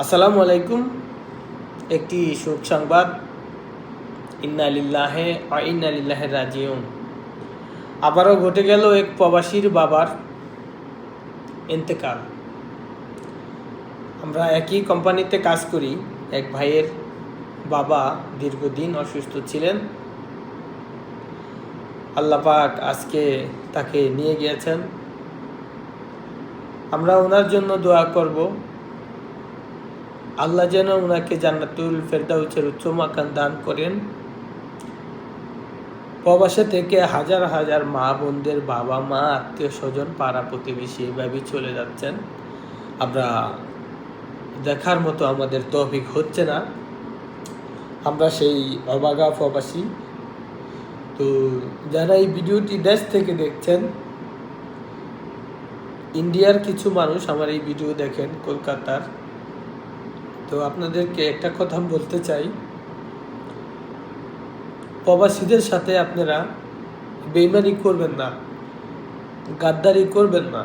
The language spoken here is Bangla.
আসসালামু আলাইকুম। একটি শোক সংবাদ, ইন্না লিল্লাহি ওয়া ইন্না ইলাইহি রাজিউন। আবারও ঘটে গেল এক প্রবাসীর বাবার ইন্তেকাল। আমরা একই কোম্পানিতে কাজ করি। এক ভাইয়ের বাবা দীর্ঘদিন অসুস্থ ছিলেন। আল্লাহ পাক আজকে তাকে নিয়ে গিয়েছেন। আমরা ওনার জন্য দোয়া করব, আল্লাহ যেন ওনাকে জান্নাতুল ফেরদাউসের উচ্চ মাকাম দান করেন। প্রবাসে থেকে হাজার হাজার মা বোনদের বাবা মা আত্মীয় স্বজন পাড়া প্রতিবেশী এইভাবেই চলে যাচ্ছেন। আমরা দেখার মতো আমাদের তৌফিক হচ্ছে না। আমরা সেই অবাগা প্রবাসী। তো যারা এই ভিডিওটি দেশ থেকে দেখছেন, ইন্ডিয়ার কিছু মানুষ আমার এই ভিডিও দেখেন, কলকাতার। তো আপনাদেরকে একটা কথা বলতে চাই, প্রবাসীদের সাথে আপনারা বেইমানি করবেন না, গাদ্দারি করবেন না।